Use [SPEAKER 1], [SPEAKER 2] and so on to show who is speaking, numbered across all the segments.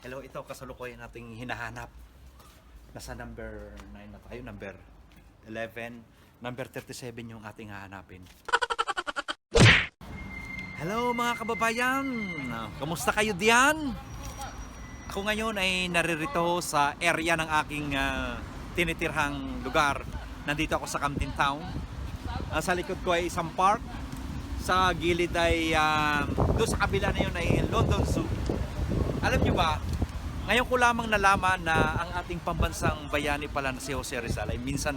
[SPEAKER 1] Hello, ito kasalukuyan nating hinahanap. Nasa number 9 na tayo, number 11, number 37 yung ating hahanapin. Hello mga kababayan! Kamusta kayo diyan? Ako ngayon ay naririto sa area ng aking tinitirhang lugar. Nandito ako sa Camden Town. Sa likod ko ay isang park. Sa gilid ay doon sa kabila na yun ay London Zoo. Alam nyo ba, ngayon ko lamang nalaman na ang ating pambansang bayani pala na si Jose Rizal ay minsan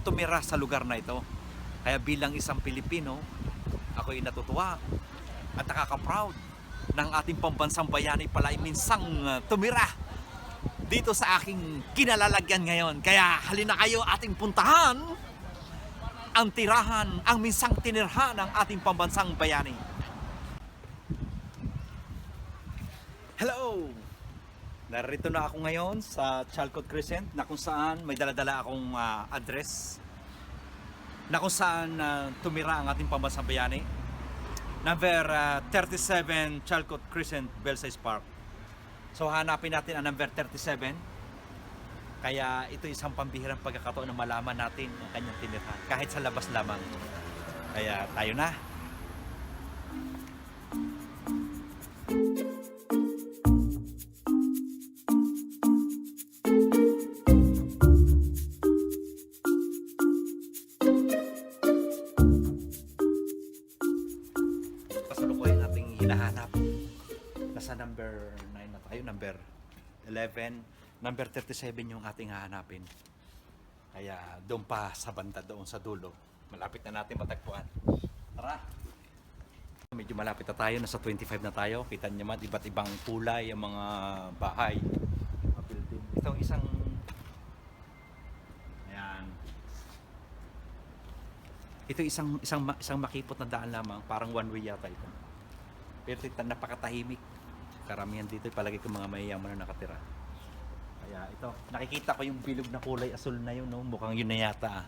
[SPEAKER 1] tumira sa lugar na ito. Kaya bilang isang Pilipino, ako ay natutuwa at nakaka-proud ng ating pambansang bayani pala ay minsang tumira dito sa aking kinalalagyan ngayon. Kaya halina kayo ating puntahan ang tirahan, ang minsang tinirhan ng ating pambansang bayani. Hello! Narito na ako ngayon sa Chalcot Crescent na kung saan may daladala akong address na kung saan tumira ang ating pambansang bayani. Number 37 Chalcot Crescent, Belsize Park. So hanapin natin ang number 37. Kaya ito isang pambihirang pagkakataon na malaman natin ang kanyang tinirhan kahit sa labas lamang. Kaya tayo na. Kasalukuyan nating hinahanap. Nasa number 9 na tayo, number 11, number 37 yung ating hahanapin. Kaya doon pa sa banda, doon sa dulo, malapit na natin matagpuan. Tara! Medyo malapit na tayo, nasa 25 na tayo. Kita niyo man, iba't ibang kulay ang mga bahay, mga building. Itong isang ayan. Ito isang makipot na daan lamang, parang one way yata ito. Pero ito napakatahimik. Karamihan dito palagi ko mga mayayaman na nakatira. Kaya ito, nakikita ko yung bilog na kulay asul na yun, no? Mukhang yun na yata.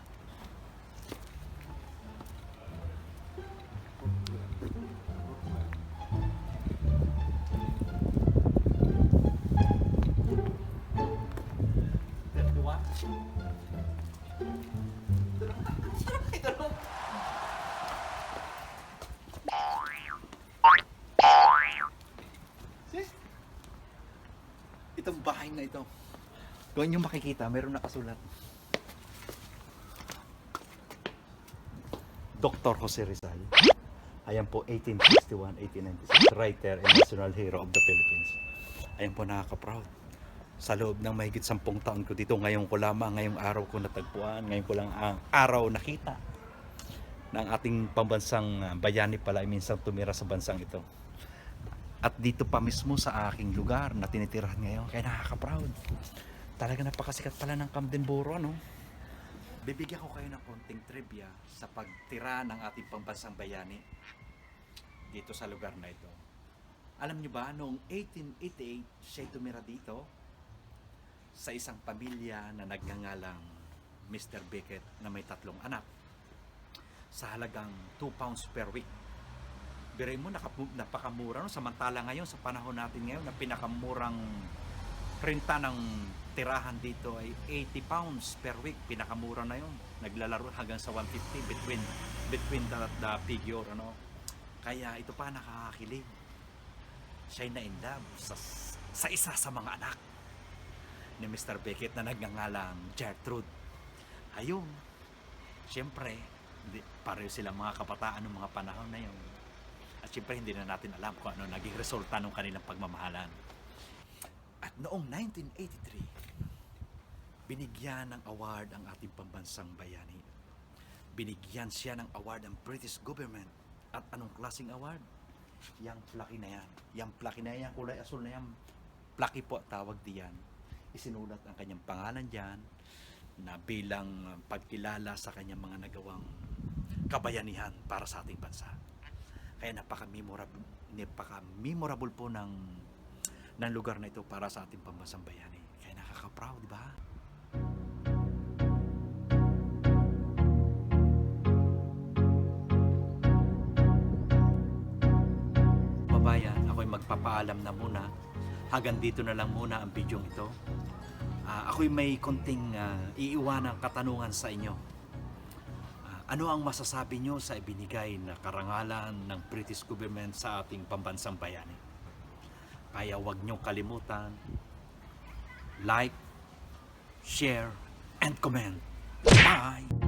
[SPEAKER 1] Itong bahay na ito, kung inyo makikita, meron nakasulat Dr. Jose Rizal. Ayan po, 1861-1896, writer and national hero of the Philippines. Ayan po, nakaka-proud. Sa loob ng mahigit 10 taon ko dito, ngayon ko lamang, ngayong araw ko natagpuan, ngayon ko lang ang araw nakita ng ating pambansang bayani pala ay minsang tumira sa bansang ito. At dito pa mismo sa aking lugar na tinitirahan ngayon. Kaya nakaka-proud. Talaga napakasikat pala ng Camden Borough, no? Bibigyan ko kayo ng konting trivia sa pagtira ng ating pambansang bayani dito sa lugar na ito. Alam nyo ba, noong 1888, siya tumira dito sa isang pamilya na nagngangalang Mr. Beckett na may 3 anak sa halagang 2 pounds per week. Biray mo, napakamura, no? Samantala ngayon, sa panahon natin ngayon, na pinakamurang renta ng tirahan dito ay 80 pounds per week. Pinakamura na yun. Naglalaro hanggang sa 150 between the figure, ano. Kaya ito pa nakakakilig. Siya'y na in love sa isa sa mga anak ni Mr. Beckett na nagngangalang Gertrude. Ayun, siyempre, pareho silang mga kabataan ng mga panahon na yun. At siyempre hindi na natin alam kung ano naging resulta ng kanilang pagmamahalan. At noong 1983, binigyan ng award ang ating pambansang bayani. Binigyan siya ng award ng British government. At anong klaseng award? Yang plaque na yan. Yang plaque na yan, kulay asul na yan. Plaque po tawag diyan. Isinulat ang kanyang pangalan diyan na bilang pagkilala sa kanyang mga nagawang kabayanihan para sa ating bansa. Kaya napaka-memorable po ng lugar na ito para sa ating pambansang bayani. Kaya nakaka-proud, di ba? Babayan, ako'y magpapaalam na muna Hanggang dito na lang muna ang video ito. Ako'y may konting iiwanang katanungan sa inyo. Ano ang masasabi nyo sa ibinigay na karangalan ng British government sa ating pambansang bayani? Kaya huwag nyo kalimutan, like, share, and comment. Bye!